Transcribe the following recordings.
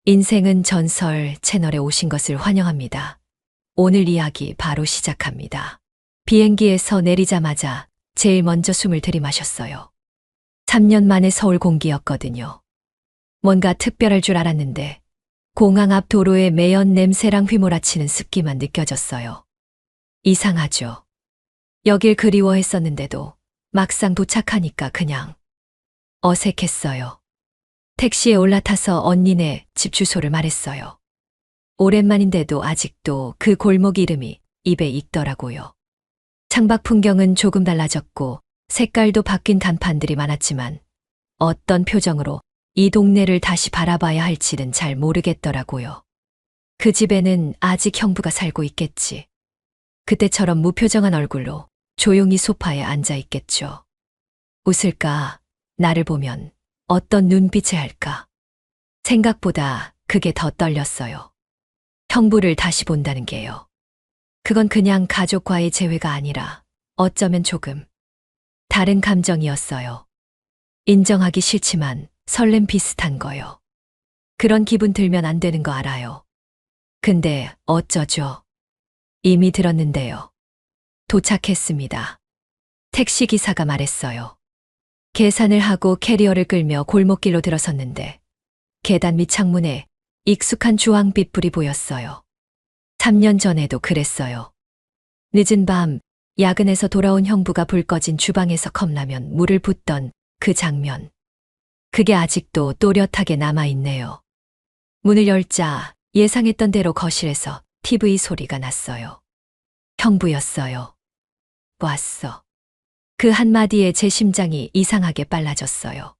인생은 전설 채널에 오신 것을 환영합니다. 오늘 이야기 바로 시작합니다. 비행기에서 내리자마자 제일 먼저 숨을 들이마셨어요. 3년 만에 서울 공기였거든요. 뭔가 특별할 줄 알았는데 공항 앞 도로에 매연 냄새랑 휘몰아치는 습기만 느껴졌어요. 이상하죠. 여길 그리워했었는데도 막상 도착하니까 그냥 어색했어요. 택시에 올라타서 언니네 집 주소를 말했어요. 오랜만인데도 아직도 그 골목 이름이 입에 익더라고요. 창밖 풍경은 조금 달라졌고 색깔도 바뀐 간판들이 많았지만 어떤 표정으로 이 동네를 다시 바라봐야 할지는 잘 모르겠더라고요. 그 집에는 아직 형부가 살고 있겠지. 그때처럼 무표정한 얼굴로 조용히 소파에 앉아 있겠죠. 웃을까? 나를 보면 어떤 눈빛을 할까? 생각보다 그게 더 떨렸어요. 형부를 다시 본다는 게요. 그건 그냥 가족과의 재회가 아니라 어쩌면 조금 다른 감정이었어요. 인정하기 싫지만 설렘 비슷한 거요. 그런 기분 들면 안 되는 거 알아요. 근데 어쩌죠? 이미 들었는데요. 도착했습니다. 택시기사가 말했어요. 계산을 하고 캐리어를 끌며 골목길로 들어섰는데 계단 밑 창문에 익숙한 주황빛 불이 보였어요. 3년 전에도 그랬어요. 늦은 밤 야근에서 돌아온 형부가 불 꺼진 주방에서 컵라면 물을 붓던 그 장면. 그게 아직도 또렷하게 남아있네요. 문을 열자 예상했던 대로 거실에서 TV 소리가 났어요. 형부였어요. 왔어. 그 한마디에 제 심장이 이상하게 빨라졌어요.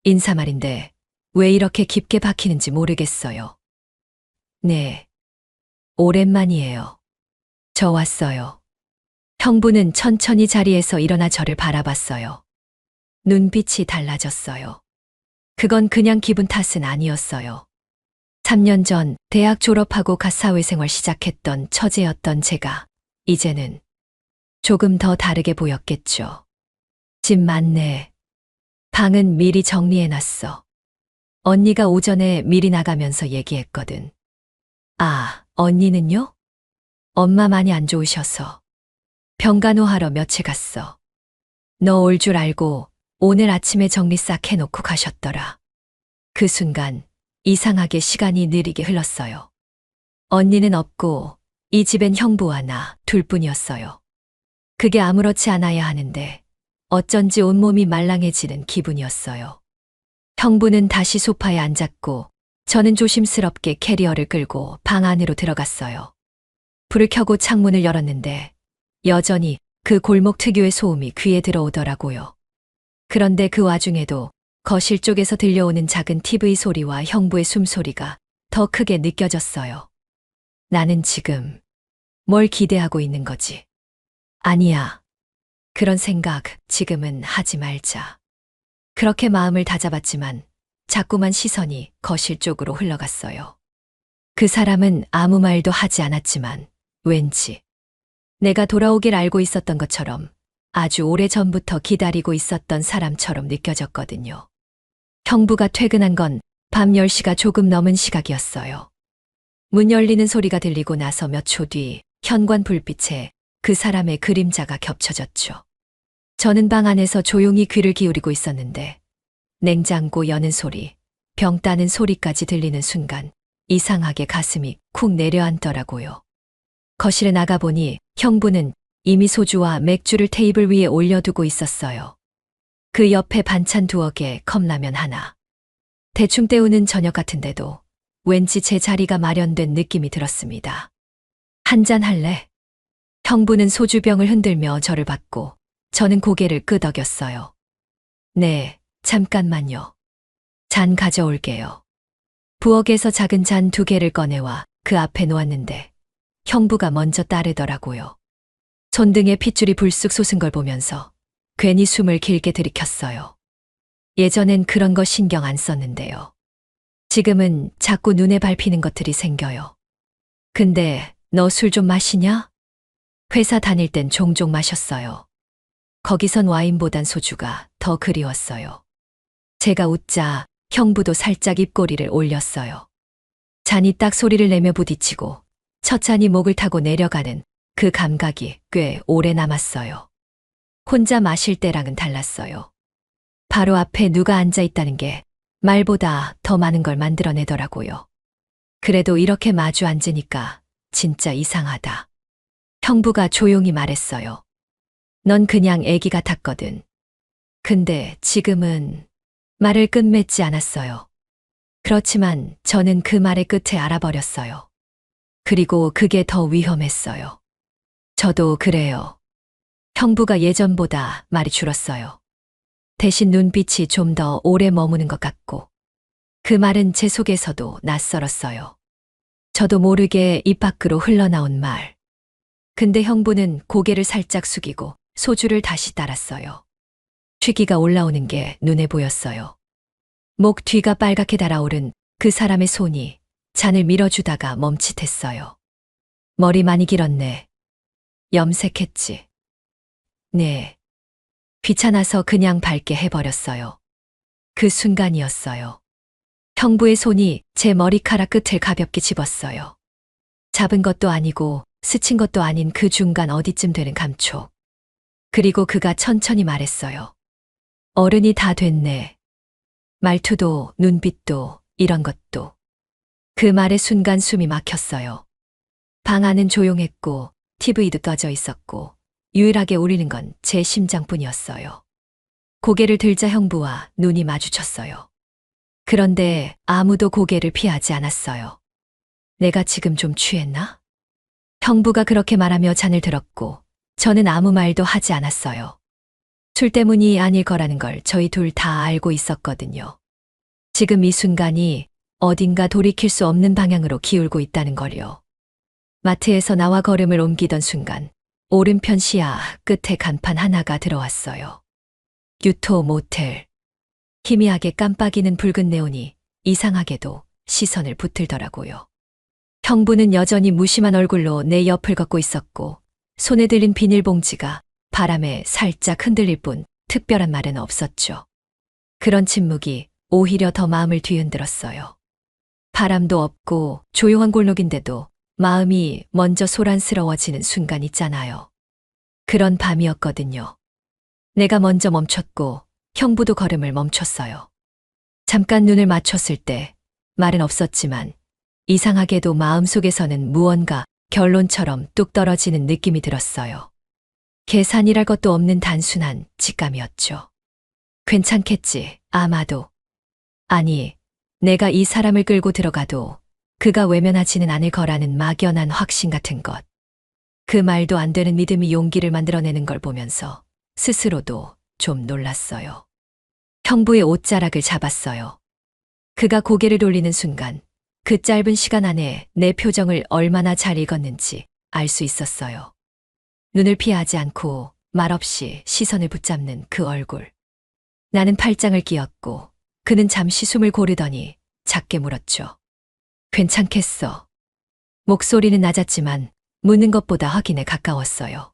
인사말인데 왜 이렇게 깊게 박히는지 모르겠어요. 네. 오랜만이에요. 저 왔어요. 형부는 천천히 자리에서 일어나 저를 바라봤어요. 눈빛이 달라졌어요. 그건 그냥 기분 탓은 아니었어요. 3년 전 대학 졸업하고 갓 사회생활 시작했던 처제였던 제가 이제는 조금 더 다르게 보였겠죠. 집 맞네. 방은 미리 정리해놨어. 언니가 오전에 미리 나가면서 얘기했거든. 아, 언니는요? 엄마 많이 안 좋으셔서. 병간호하러 며칠 갔어. 너 올 줄 알고 오늘 아침에 정리 싹 해놓고 가셨더라. 그 순간 이상하게 시간이 느리게 흘렀어요. 언니는 없고 이 집엔 형부와 나 둘뿐이었어요. 그게 아무렇지 않아야 하는데 어쩐지 온몸이 말랑해지는 기분이었어요. 형부는 다시 소파에 앉았고 저는 조심스럽게 캐리어를 끌고 방 안으로 들어갔어요. 불을 켜고 창문을 열었는데 여전히 그 골목 특유의 소음이 귀에 들어오더라고요. 그런데 그 와중에도 거실 쪽에서 들려오는 작은 TV 소리와 형부의 숨소리가 더 크게 느껴졌어요. 나는 지금 뭘 기대하고 있는 거지? 아니야. 그런 생각 지금은 하지 말자. 그렇게 마음을 다잡았지만 자꾸만 시선이 거실 쪽으로 흘러갔어요. 그 사람은 아무 말도 하지 않았지만 왠지 내가 돌아오길 알고 있었던 것처럼 아주 오래전부터 기다리고 있었던 사람처럼 느껴졌거든요. 형부가 퇴근한 건 밤 10시가 조금 넘은 시각이었어요. 문 열리는 소리가 들리고 나서 몇 초 뒤 현관 불빛에 그 사람의 그림자가 겹쳐졌죠. 저는 방 안에서 조용히 귀를 기울이고 있었는데 냉장고 여는 소리, 병 따는 소리까지 들리는 순간 이상하게 가슴이 쿵 내려앉더라고요. 거실에 나가보니 형부는 이미 소주와 맥주를 테이블 위에 올려두고 있었어요. 그 옆에 반찬 2개, 컵라면 하나. 대충 때우는 저녁 같은데도 왠지 제 자리가 마련된 느낌이 들었습니다. 한잔 할래? 형부는 소주병을 흔들며 저를 봤고 저는 고개를 끄덕였어요. 네, 잠깐만요. 잔 가져올게요. 부엌에서 작은 잔 2개를 꺼내와 그 앞에 놓았는데 형부가 먼저 따르더라고요. 손등에 핏줄이 불쑥 솟은 걸 보면서 괜히 숨을 길게 들이켰어요. 예전엔 그런 거 신경 안 썼는데요. 지금은 자꾸 눈에 밟히는 것들이 생겨요. 근데 너 술 좀 마시냐? 회사 다닐 땐 종종 마셨어요. 거기선 와인보단 소주가 더 그리웠어요. 제가 웃자 형부도 살짝 입꼬리를 올렸어요. 잔이 딱 소리를 내며 부딪히고 첫 잔이 목을 타고 내려가는 그 감각이 꽤 오래 남았어요. 혼자 마실 때랑은 달랐어요. 바로 앞에 누가 앉아 있다는 게 말보다 더 많은 걸 만들어내더라고요. 그래도 이렇게 마주 앉으니까 진짜 이상하다. 형부가 조용히 말했어요. 넌 그냥 애기 같았거든. 근데 지금은 말을 끝맺지 않았어요. 그렇지만 저는 그 말의 끝에 알아버렸어요. 그리고 그게 더 위험했어요. 저도 그래요. 형부가 예전보다 말이 줄었어요. 대신 눈빛이 좀 더 오래 머무는 것 같고, 그 말은 제 속에서도 낯설었어요. 저도 모르게 입 밖으로 흘러나온 말. 근데 형부는 고개를 살짝 숙이고 소주를 다시 따랐어요. 취기가 올라오는 게 눈에 보였어요. 목 뒤가 빨갛게 달아오른 그 사람의 손이 잔을 밀어주다가 멈칫했어요. 머리 많이 길었네. 염색했지. 네. 귀찮아서 그냥 밝게 해버렸어요. 그 순간이었어요. 형부의 손이 제 머리카락 끝을 가볍게 집었어요. 잡은 것도 아니고 스친 것도 아닌 그 중간 어디쯤 되는 감촉. 그리고 그가 천천히 말했어요. 어른이 다 됐네. 말투도 눈빛도 이런 것도. 그 말의 순간 숨이 막혔어요. 방 안은 조용했고 TV도 꺼져 있었고 유일하게 울리는 건 제 심장뿐이었어요. 고개를 들자 형부와 눈이 마주쳤어요. 그런데 아무도 고개를 피하지 않았어요. 내가 지금 좀 취했나? 형부가 그렇게 말하며 잔을 들었고 저는 아무 말도 하지 않았어요. 술 때문이 아닐 거라는 걸 저희 둘 다 알고 있었거든요. 지금 이 순간이 어딘가 돌이킬 수 없는 방향으로 기울고 있다는 걸요. 마트에서 나와 걸음을 옮기던 순간 오른편 시야 끝에 간판 하나가 들어왔어요. 유토 모텔. 희미하게 깜빡이는 붉은 네온이 이상하게도 시선을 붙들더라고요. 형부는 여전히 무심한 얼굴로 내 옆을 걷고 있었고 손에 들린 비닐봉지가 바람에 살짝 흔들릴 뿐 특별한 말은 없었죠. 그런 침묵이 오히려 더 마음을 뒤흔들었어요. 바람도 없고 조용한 골목인데도 마음이 먼저 소란스러워지는 순간 있잖아요. 그런 밤이었거든요. 내가 먼저 멈췄고 형부도 걸음을 멈췄어요. 잠깐 눈을 맞췄을 때 말은 없었지만 이상하게도 마음속에서는 무언가 결론처럼 뚝 떨어지는 느낌이 들었어요. 계산이랄 것도 없는 단순한 직감이었죠. 괜찮겠지, 아마도. 아니, 내가 이 사람을 끌고 들어가도 그가 외면하지는 않을 거라는 막연한 확신 같은 것. 그 말도 안 되는 믿음이 용기를 만들어내는 걸 보면서 스스로도 좀 놀랐어요. 형부의 옷자락을 잡았어요. 그가 고개를 돌리는 순간 그 짧은 시간 안에 내 표정을 얼마나 잘 읽었는지 알 수 있었어요. 눈을 피하지 않고 말없이 시선을 붙잡는 그 얼굴. 나는 팔짱을 끼었고 그는 잠시 숨을 고르더니 작게 물었죠. 괜찮겠어. 목소리는 낮았지만 묻는 것보다 확인에 가까웠어요.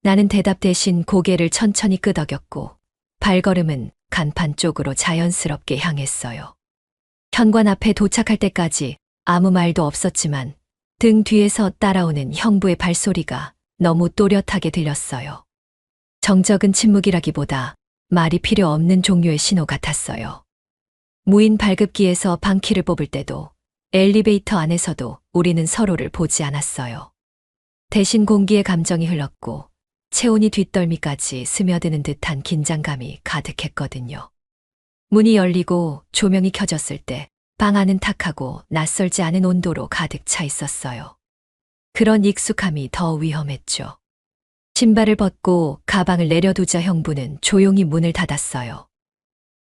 나는 대답 대신 고개를 천천히 끄덕였고 발걸음은 간판 쪽으로 자연스럽게 향했어요. 현관 앞에 도착할 때까지 아무 말도 없었지만 등 뒤에서 따라오는 형부의 발소리가 너무 또렷하게 들렸어요. 정적은 침묵이라기보다 말이 필요 없는 종류의 신호 같았어요. 무인 발급기에서 방키를 뽑을 때도 엘리베이터 안에서도 우리는 서로를 보지 않았어요. 대신 공기에 감정이 흘렀고 체온이 뒷덜미까지 스며드는 듯한 긴장감이 가득했거든요. 문이 열리고 조명이 켜졌을 때 방 안은 탁하고 낯설지 않은 온도로 가득 차 있었어요. 그런 익숙함이 더 위험했죠. 신발을 벗고 가방을 내려두자 형부는 조용히 문을 닫았어요.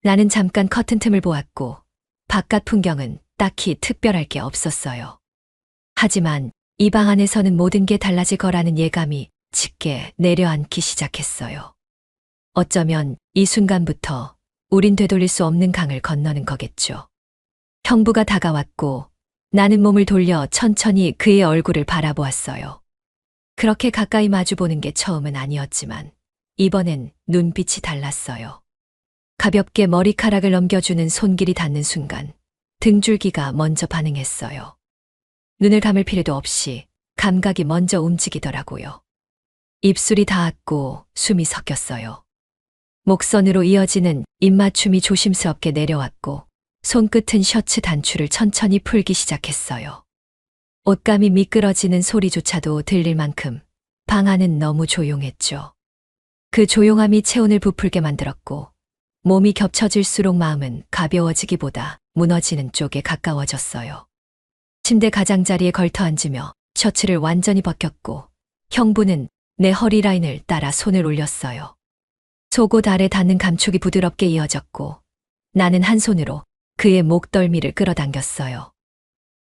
나는 잠깐 커튼 틈을 보았고 바깥 풍경은 딱히 특별할 게 없었어요. 하지만 이 방 안에서는 모든 게 달라질 거라는 예감이 짙게 내려앉기 시작했어요. 어쩌면 이 순간부터 우린 되돌릴 수 없는 강을 건너는 거겠죠. 형부가 다가왔고 나는 몸을 돌려 천천히 그의 얼굴을 바라보았어요. 그렇게 가까이 마주보는 게 처음은 아니었지만 이번엔 눈빛이 달랐어요. 가볍게 머리카락을 넘겨주는 손길이 닿는 순간 등줄기가 먼저 반응했어요. 눈을 감을 필요도 없이 감각이 먼저 움직이더라고요. 입술이 닿았고 숨이 섞였어요. 목선으로 이어지는 입맞춤이 조심스럽게 내려왔고 손끝은 셔츠 단추를 천천히 풀기 시작했어요. 옷감이 미끄러지는 소리조차도 들릴 만큼 방 안은 너무 조용했죠. 그 조용함이 체온을 부풀게 만들었고 몸이 겹쳐질수록 마음은 가벼워지기보다 무너지는 쪽에 가까워졌어요. 침대 가장자리에 걸터 앉으며 셔츠를 완전히 벗겼고 형부는 내 허리 라인을 따라 손을 올렸어요. 속옷 아래 닿는 감촉이 부드럽게 이어졌고 나는 한 손으로 그의 목덜미를 끌어당겼어요.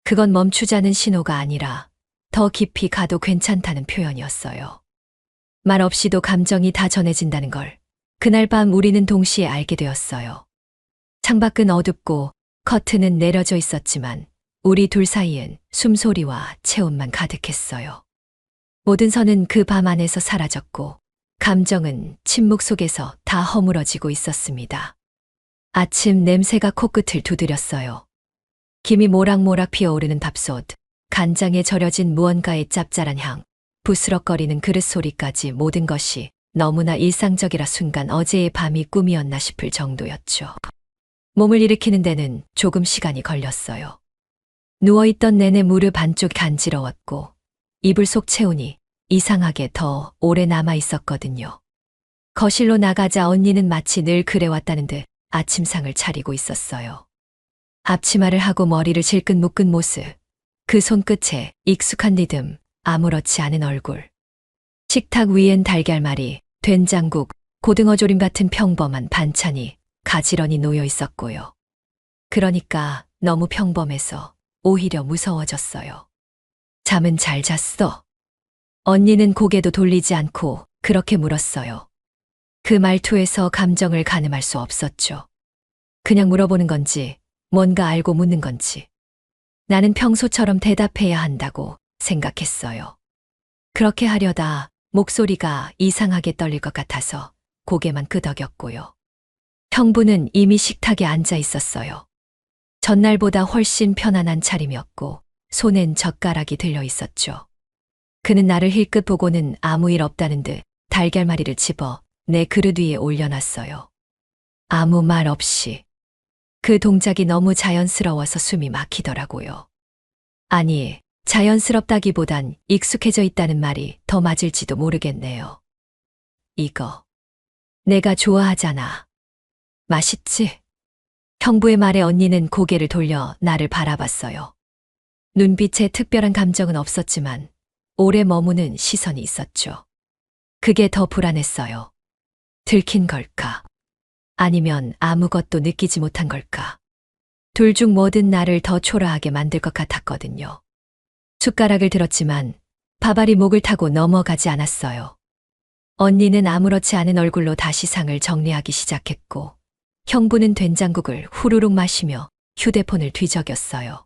그건 멈추자는 신호가 아니라 더 깊이 가도 괜찮다는 표현이었어요. 말 없이도 감정이 다 전해진다는 걸 그날 밤 우리는 동시에 알게 되었어요. 창밖은 어둡고 커튼은 내려져 있었지만 우리 둘 사이엔 숨소리와 체온만 가득했어요. 모든 선은 그 밤 안에서 사라졌고 감정은 침묵 속에서 다 허물어지고 있었습니다. 아침 냄새가 코끝을 두드렸어요. 김이 모락모락 피어오르는 밥솥, 간장에 절여진 무언가의 짭짤한 향, 부스럭거리는 그릇 소리까지 모든 것이 너무나 일상적이라 순간 어제의 밤이 꿈이었나 싶을 정도였죠. 몸을 일으키는 데는 조금 시간이 걸렸어요. 누워있던 내내 무릎 안쪽이 간지러웠고 이불 속 체온이 이상하게 더 오래 남아 있었거든요. 거실로 나가자 언니는 마치 늘 그래왔다는 듯 아침상을 차리고 있었어요. 앞치마를 하고 머리를 질끈 묶은 모습, 그 손끝에 익숙한 리듬, 아무렇지 않은 얼굴. 식탁 위엔 달걀말이, 된장국, 고등어조림 같은 평범한 반찬이 가지런히 놓여 있었고요. 그러니까 너무 평범해서 오히려 무서워졌어요. 잠은 잘 잤어? 언니는 고개도 돌리지 않고 그렇게 물었어요. 그 말투에서 감정을 가늠할 수 없었죠. 그냥 물어보는 건지, 뭔가 알고 묻는 건지. 나는 평소처럼 대답해야 한다고 생각했어요. 그렇게 하려다 목소리가 이상하게 떨릴 것 같아서 고개만 끄덕였고요. 형부는 이미 식탁에 앉아 있었어요. 전날보다 훨씬 편안한 차림이었고 손엔 젓가락이 들려 있었죠. 그는 나를 힐끗 보고는 아무 일 없다는 듯 달걀말이를 집어 내 그릇 위에 올려놨어요. 아무 말 없이. 그 동작이 너무 자연스러워서 숨이 막히더라고요. 아니, 자연스럽다기보단 익숙해져 있다는 말이 더 맞을지도 모르겠네요. 이거. 내가 좋아하잖아. 맛있지? 형부의 말에 언니는 고개를 돌려 나를 바라봤어요. 눈빛에 특별한 감정은 없었지만 오래 머무는 시선이 있었죠. 그게 더 불안했어요. 들킨 걸까? 아니면 아무것도 느끼지 못한 걸까? 둘 중 뭐든 나를 더 초라하게 만들 것 같았거든요. 숟가락을 들었지만 밥알이 목을 타고 넘어가지 않았어요. 언니는 아무렇지 않은 얼굴로 다시 상을 정리하기 시작했고 형부는 된장국을 후루룩 마시며 휴대폰을 뒤적였어요.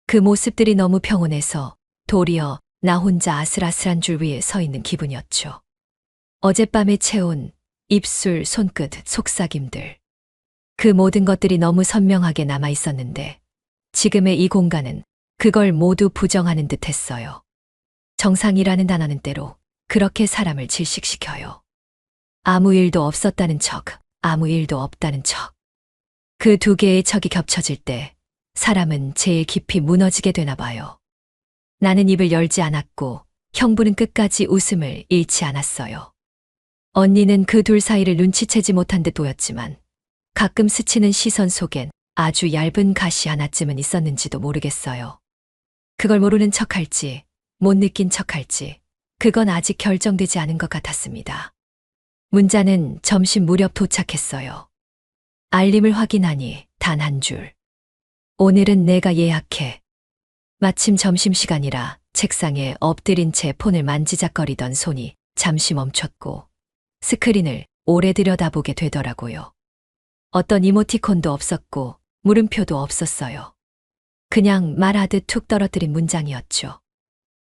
그 모습들이 너무 평온해서 도리어 나 혼자 아슬아슬한 줄 위에 서 있는 기분이었죠. 어젯밤의 체온, 입술, 손끝, 속삭임들. 그 모든 것들이 너무 선명하게 남아 있었는데 지금의 이 공간은 그걸 모두 부정하는 듯 했어요. 정상이라는 단어는 때로 그렇게 사람을 질식시켜요. 아무 일도 없었다는 척, 아무 일도 없다는 척. 그 두 개의 척이 겹쳐질 때 사람은 제일 깊이 무너지게 되나 봐요. 나는 입을 열지 않았고 형부는 끝까지 웃음을 잃지 않았어요. 언니는 그 둘 사이를 눈치채지 못한 듯 보였지만 가끔 스치는 시선 속엔 아주 얇은 가시 하나쯤은 있었는지도 모르겠어요. 그걸 모르는 척할지, 못 느낀 척할지, 그건 아직 결정되지 않은 것 같았습니다. 문자는 점심 무렵 도착했어요. 알림을 확인하니 단 한 줄. 오늘은 내가 예약해. 마침 점심시간이라 책상에 엎드린 채 폰을 만지작거리던 손이 잠시 멈췄고 스크린을 오래 들여다보게 되더라고요. 어떤 이모티콘도 없었고 물음표도 없었어요. 그냥 말하듯 툭 떨어뜨린 문장이었죠.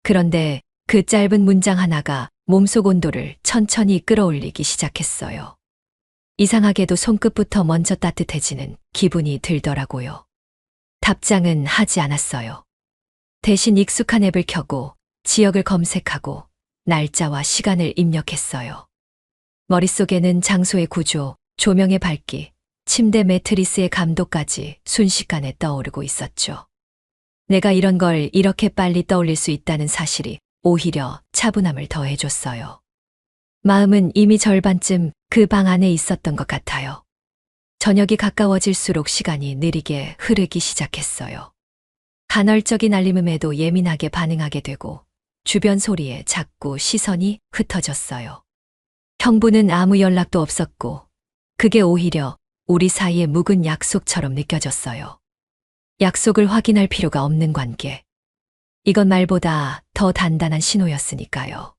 그런데 그 짧은 문장 하나가 몸속 온도를 천천히 끌어올리기 시작했어요. 이상하게도 손끝부터 먼저 따뜻해지는 기분이 들더라고요. 답장은 하지 않았어요. 대신 익숙한 앱을 켜고 지역을 검색하고 날짜와 시간을 입력했어요. 머릿속에는 장소의 구조, 조명의 밝기, 침대 매트리스의 감도까지 순식간에 떠오르고 있었죠. 내가 이런 걸 이렇게 빨리 떠올릴 수 있다는 사실이 오히려 차분함을 더해줬어요. 마음은 이미 절반쯤 그 방 안에 있었던 것 같아요. 저녁이 가까워질수록 시간이 느리게 흐르기 시작했어요. 간헐적인 알림음에도 예민하게 반응하게 되고 주변 소리에 자꾸 시선이 흩어졌어요. 형부는 아무 연락도 없었고 그게 오히려 우리 사이의 묵은 약속처럼 느껴졌어요. 약속을 확인할 필요가 없는 관계. 이건 말보다 더 단단한 신호였으니까요.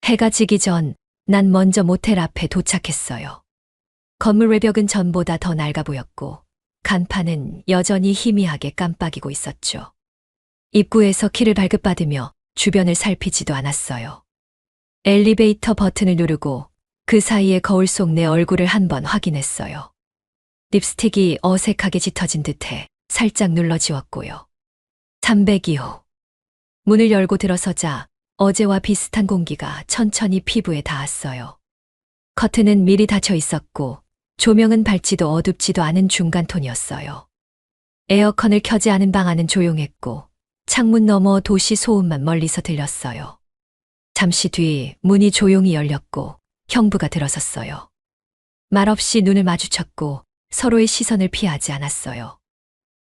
해가 지기 전 난 먼저 모텔 앞에 도착했어요. 건물 외벽은 전보다 더 낡아 보였고 간판은 여전히 희미하게 깜빡이고 있었죠. 입구에서 키를 발급받으며 주변을 살피지도 않았어요. 엘리베이터 버튼을 누르고 그 사이에 거울 속 내 얼굴을 한번 확인했어요. 립스틱이 어색하게 짙어진 듯해 살짝 눌러지웠고요. 302호. 문을 열고 들어서자 어제와 비슷한 공기가 천천히 피부에 닿았어요. 커튼은 미리 닫혀 있었고 조명은 밝지도 어둡지도 않은 중간 톤이었어요. 에어컨을 켜지 않은 방 안은 조용했고 창문 너머 도시 소음만 멀리서 들렸어요. 잠시 뒤 문이 조용히 열렸고 형부가 들어섰어요. 말없이 눈을 마주쳤고 서로의 시선을 피하지 않았어요.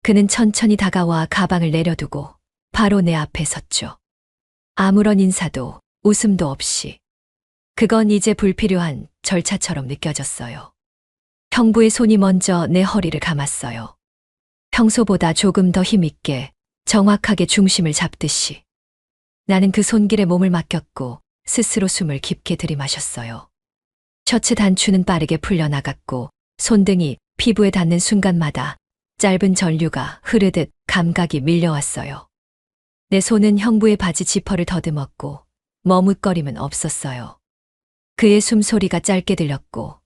그는 천천히 다가와 가방을 내려두고 바로 내 앞에 섰죠. 아무런 인사도 웃음도 없이. 그건 이제 불필요한 절차처럼 느껴졌어요. 형부의 손이 먼저 내 허리를 감았어요. 평소보다 조금 더 힘있게 정확하게 중심을 잡듯이. 나는 그 손길에 몸을 맡겼고 스스로 숨을 깊게 들이마셨어요. 셔츠 단추는 빠르게 풀려나갔고 손등이 피부에 닿는 순간마다 짧은 전류가 흐르듯 감각이 밀려왔어요. 내 손은 형부의 바지 지퍼를 더듬었고 머뭇거림은 없었어요. 그의 숨소리가 짧게 들렸고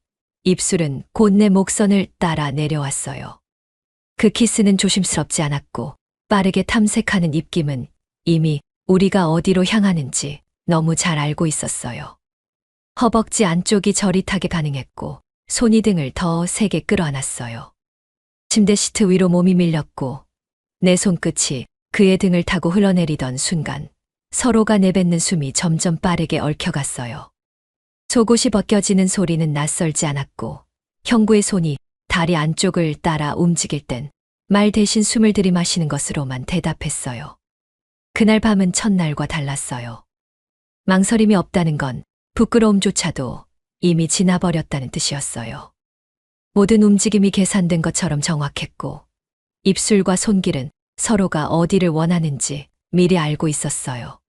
입술은 곧 내 목선을 따라 내려왔어요. 그 키스는 조심스럽지 않았고 빠르게 탐색하는 입김은 이미 우리가 어디로 향하는지 너무 잘 알고 있었어요. 허벅지 안쪽이 저릿하게 반응했고 손이 등을 더 세게 끌어안았어요. 침대 시트 위로 몸이 밀렸고 내 손끝이 그의 등을 타고 흘러내리던 순간 서로가 내뱉는 숨이 점점 빠르게 얽혀갔어요. 속옷이 벗겨지는 소리는 낯설지 않았고 형부의 손이 다리 안쪽을 따라 움직일 땐 말 대신 숨을 들이마시는 것으로만 대답했어요. 그날 밤은 첫날과 달랐어요. 망설임이 없다는 건 부끄러움조차도 이미 지나버렸다는 뜻이었어요. 모든 움직임이 계산된 것처럼 정확했고 입술과 손길은 서로가 어디를 원하는지 미리 알고 있었어요.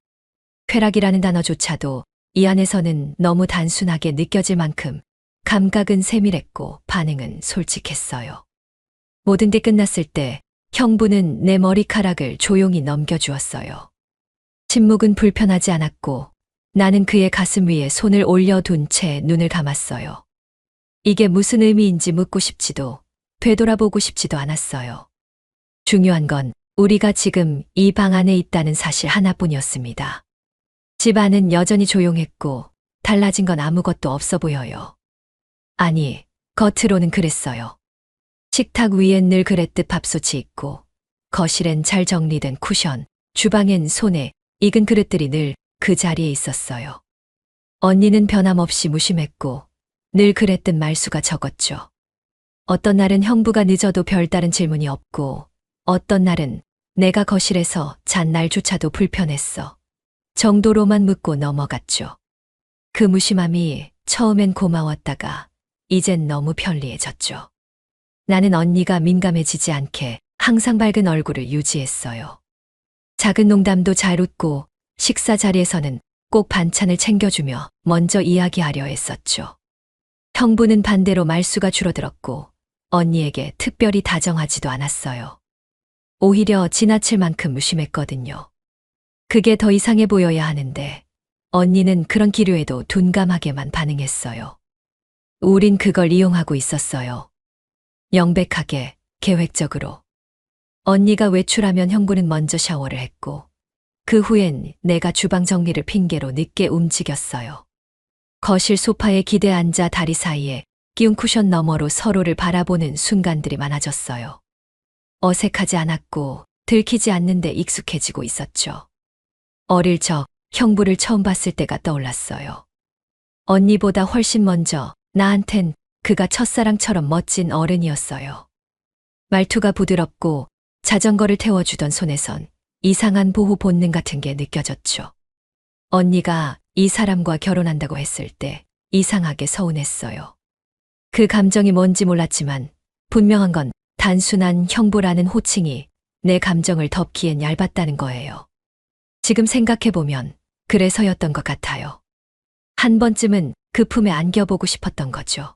쾌락이라는 단어조차도 이 안에서는 너무 단순하게 느껴질 만큼 감각은 세밀했고 반응은 솔직했어요. 모든 게 끝났을 때 형부는 내 머리카락을 조용히 넘겨주었어요. 침묵은 불편하지 않았고 나는 그의 가슴 위에 손을 올려둔 채 눈을 감았어요. 이게 무슨 의미인지 묻고 싶지도 되돌아보고 싶지도 않았어요. 중요한 건 우리가 지금 이 방 안에 있다는 사실 하나뿐이었습니다. 집 안은 여전히 조용했고 달라진 건 아무것도 없어 보여요. 아니, 겉으로는 그랬어요. 식탁 위엔 늘 그랬듯 밥솥이 있고 거실엔 잘 정리된 쿠션, 주방엔 손에 익은 그릇들이 늘 그 자리에 있었어요. 언니는 변함없이 무심했고 늘 그랬듯 말수가 적었죠. 어떤 날은 형부가 늦어도 별다른 질문이 없고 어떤 날은 내가 거실에서 잔 날조차도 불편했어. 정도로만 묻고 넘어갔죠. 그 무심함이 처음엔 고마웠다가 이젠 너무 편리해졌죠. 나는 언니가 민감해지지 않게 항상 밝은 얼굴을 유지했어요. 작은 농담도 잘 웃고 식사 자리에서는 꼭 반찬을 챙겨주며 먼저 이야기하려 했었죠. 형부는 반대로 말수가 줄어들었고 언니에게 특별히 다정하지도 않았어요. 오히려 지나칠 만큼 무심했거든요. 그게 더 이상해 보여야 하는데 언니는 그런 기류에도 둔감하게만 반응했어요. 우린 그걸 이용하고 있었어요. 명백하게, 계획적으로. 언니가 외출하면 형부는 먼저 샤워를 했고, 그 후엔 내가 주방 정리를 핑계로 늦게 움직였어요. 거실 소파에 기대 앉아 다리 사이에 끼운 쿠션 너머로 서로를 바라보는 순간들이 많아졌어요. 어색하지 않았고 들키지 않는데 익숙해지고 있었죠. 어릴 적 형부를 처음 봤을 때가 떠올랐어요. 언니보다 훨씬 먼저 나한텐 그가 첫사랑처럼 멋진 어른이었어요. 말투가 부드럽고 자전거를 태워주던 손에선 이상한 보호 본능 같은 게 느껴졌죠. 언니가 이 사람과 결혼한다고 했을 때 이상하게 서운했어요. 그 감정이 뭔지 몰랐지만 분명한 건 단순한 형부라는 호칭이 내 감정을 덮기엔 얇았다는 거예요. 지금 생각해보면 그래서였던 것 같아요. 한 번쯤은 그 품에 안겨보고 싶었던 거죠.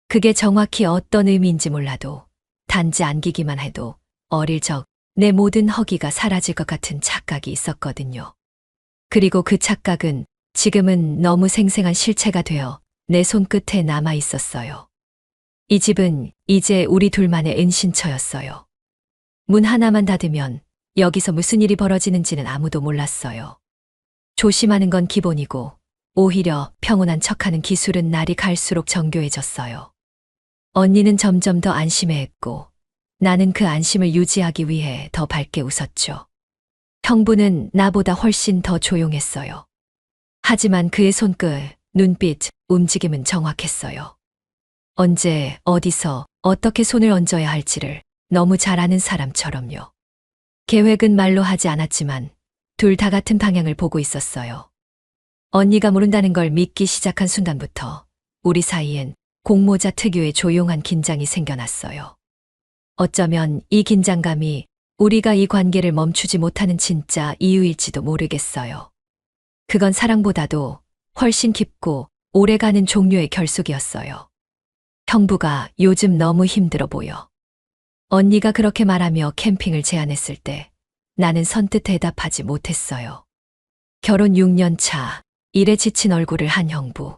그게 정확히 어떤 의미인지 몰라도 단지 안기기만 해도 어릴 적 내 모든 허기가 사라질 것 같은 착각이 있었거든요. 그리고 그 착각은 지금은 너무 생생한 실체가 되어 내 손끝에 남아 있었어요. 이 집은 이제 우리 둘만의 은신처였어요. 문 하나만 닫으면 여기서 무슨 일이 벌어지는지는 아무도 몰랐어요. 조심하는 건 기본이고 오히려 평온한 척하는 기술은 날이 갈수록 정교해졌어요. 언니는 점점 더 안심해했고 나는 그 안심을 유지하기 위해 더 밝게 웃었죠. 형부는 나보다 훨씬 더 조용했어요. 하지만 그의 손끝, 눈빛, 움직임은 정확했어요. 언제, 어디서, 어떻게 손을 얹어야 할지를 너무 잘 아는 사람처럼요. 계획은 말로 하지 않았지만 둘 다 같은 방향을 보고 있었어요. 언니가 모른다는 걸 믿기 시작한 순간부터 우리 사이엔 공모자 특유의 조용한 긴장이 생겨났어요. 어쩌면 이 긴장감이 우리가 이 관계를 멈추지 못하는 진짜 이유일지도 모르겠어요. 그건 사랑보다도 훨씬 깊고 오래가는 종류의 결속이었어요. 형부가 요즘 너무 힘들어 보여. 언니가 그렇게 말하며 캠핑을 제안했을 때 나는 선뜻 대답하지 못했어요. 결혼 6년 차, 일에 지친 얼굴을 한 형부.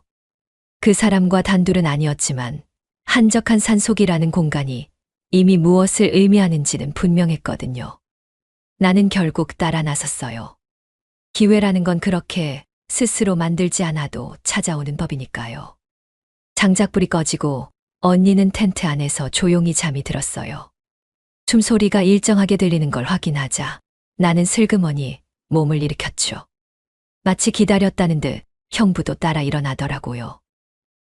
그 사람과 단둘은 아니었지만 한적한 산속이라는 공간이 이미 무엇을 의미하는지는 분명했거든요. 나는 결국 따라 나섰어요. 기회라는 건 그렇게 스스로 만들지 않아도 찾아오는 법이니까요. 장작불이 꺼지고 언니는 텐트 안에서 조용히 잠이 들었어요. 숨소리가 일정하게 들리는 걸 확인하자 나는 슬그머니 몸을 일으켰죠. 마치 기다렸다는 듯 형부도 따라 일어나더라고요.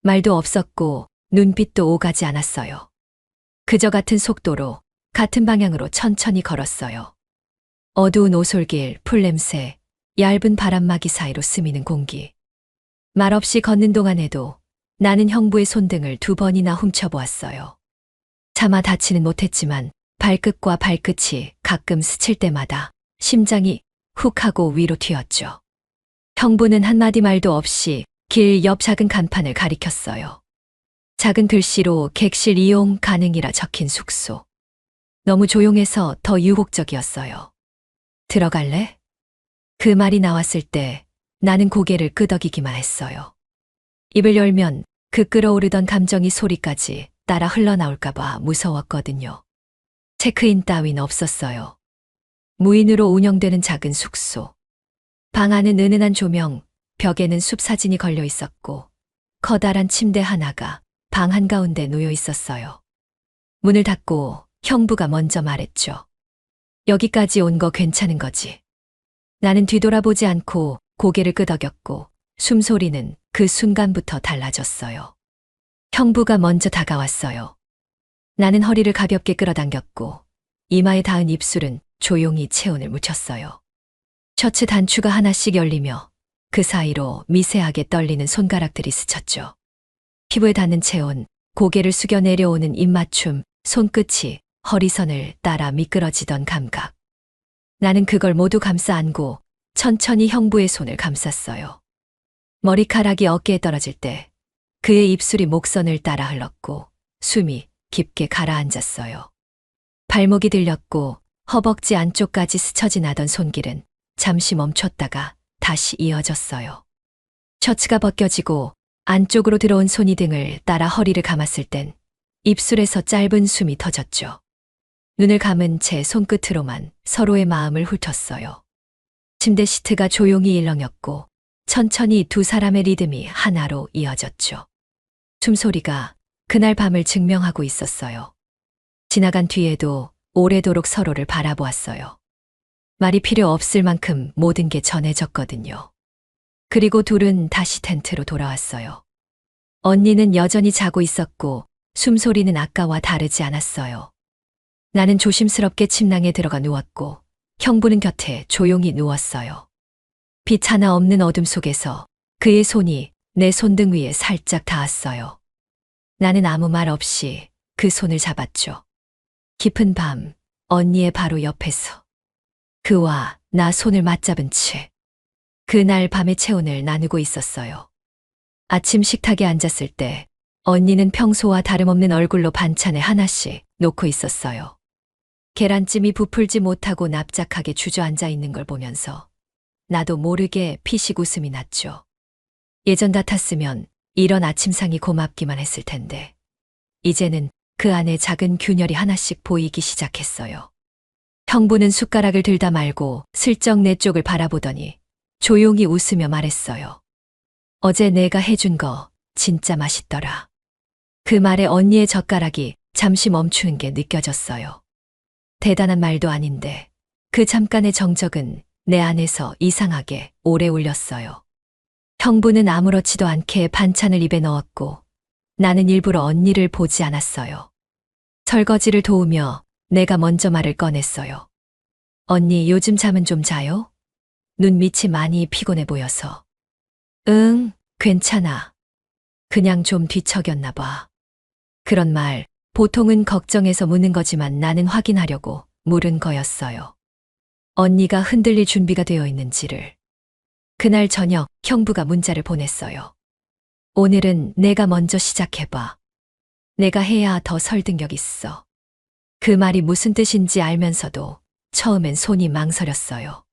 말도 없었고 눈빛도 오가지 않았어요. 그저 같은 속도로 같은 방향으로 천천히 걸었어요. 어두운 오솔길, 풀냄새, 얇은 바람막이 사이로 스미는 공기. 말없이 걷는 동안에도 나는 형부의 손등을 2번이나 훔쳐보았어요. 차마 닿지는 못했지만 발끝과 발끝이 가끔 스칠 때마다 심장이 훅 하고 위로 튀었죠. 형부는 한마디 말도 없이 길 옆 작은 간판을 가리켰어요. 작은 글씨로 객실 이용 가능이라 적힌 숙소. 너무 조용해서 더 유혹적이었어요. 들어갈래? 그 말이 나왔을 때 나는 고개를 끄덕이기만 했어요. 입을 열면 그 끓어오르던 감정이 소리까지 따라 흘러나올까봐 무서웠거든요. 체크인 따윈 없었어요. 무인으로 운영되는 작은 숙소. 방 안은 은은한 조명, 벽에는 숲 사진이 걸려 있었고 커다란 침대 하나가 방 한가운데 놓여 있었어요. 문을 닫고 형부가 먼저 말했죠. 여기까지 온 거 괜찮은 거지? 나는 뒤돌아보지 않고 고개를 끄덕였고 숨소리는 그 순간부터 달라졌어요. 형부가 먼저 다가왔어요. 나는 허리를 가볍게 끌어당겼고 이마에 닿은 입술은 조용히 체온을 묻혔어요. 셔츠 단추가 하나씩 열리며 그 사이로 미세하게 떨리는 손가락들이 스쳤죠. 피부에 닿는 체온, 고개를 숙여 내려오는 입맞춤, 손끝이 허리선을 따라 미끄러지던 감각. 나는 그걸 모두 감싸 안고 천천히 형부의 손을 감쌌어요. 머리카락이 어깨에 떨어질 때 그의 입술이 목선을 따라 흘렀고 숨이 깊게 가라앉았어요. 발목이 들렸고 허벅지 안쪽까지 스쳐 지나던 손길은 잠시 멈췄다가 다시 이어졌어요. 셔츠가 벗겨지고 안쪽으로 들어온 손이 등을 따라 허리를 감았을 땐 입술에서 짧은 숨이 터졌죠. 눈을 감은 채 손끝으로만 서로의 마음을 훑었어요. 침대 시트가 조용히 일렁였고 천천히 두 사람의 리듬이 하나로 이어졌죠. 숨소리가 그날 밤을 증명하고 있었어요. 지나간 뒤에도 오래도록 서로를 바라보았어요. 말이 필요 없을 만큼 모든 게 전해졌거든요. 그리고 둘은 다시 텐트로 돌아왔어요. 언니는 여전히 자고 있었고 숨소리는 아까와 다르지 않았어요. 나는 조심스럽게 침낭에 들어가 누웠고 형부는 곁에 조용히 누웠어요. 빛 하나 없는 어둠 속에서 그의 손이 내 손등 위에 살짝 닿았어요. 나는 아무 말 없이 그 손을 잡았죠. 깊은 밤, 언니의 바로 옆에서 그와 나 손을 맞잡은 채 그날 밤의 체온을 나누고 있었어요. 아침 식탁에 앉았을 때 언니는 평소와 다름없는 얼굴로 반찬을 하나씩 놓고 있었어요. 계란찜이 부풀지 못하고 납작하게 주저앉아 있는 걸 보면서 나도 모르게 피식 웃음이 났죠. 예전 같았으면 이런 아침상이 고맙기만 했을 텐데 이제는 그 안에 작은 균열이 하나씩 보이기 시작했어요. 형부는 숟가락을 들다 말고 슬쩍 내 쪽을 바라보더니 조용히 웃으며 말했어요. 어제 내가 해준 거 진짜 맛있더라. 그 말에 언니의 젓가락이 잠시 멈추는 게 느껴졌어요. 대단한 말도 아닌데 그 잠깐의 정적은 내 안에서 이상하게 오래 울렸어요. 형부는 아무렇지도 않게 반찬을 입에 넣었고 나는 일부러 언니를 보지 않았어요. 설거지를 도우며 내가 먼저 말을 꺼냈어요. 언니 요즘 잠은 좀 자요? 눈 밑이 많이 피곤해 보여서. 응, 괜찮아. 그냥 좀 뒤척였나 봐. 그런 말, 보통은 걱정해서 묻는 거지만 나는 확인하려고 물은 거였어요. 언니가 흔들릴 준비가 되어 있는지를. 그날 저녁 형부가 문자를 보냈어요. 오늘은 내가 먼저 시작해봐. 내가 해야 더 설득력 있어. 그 말이 무슨 뜻인지 알면서도 처음엔 손이 망설였어요.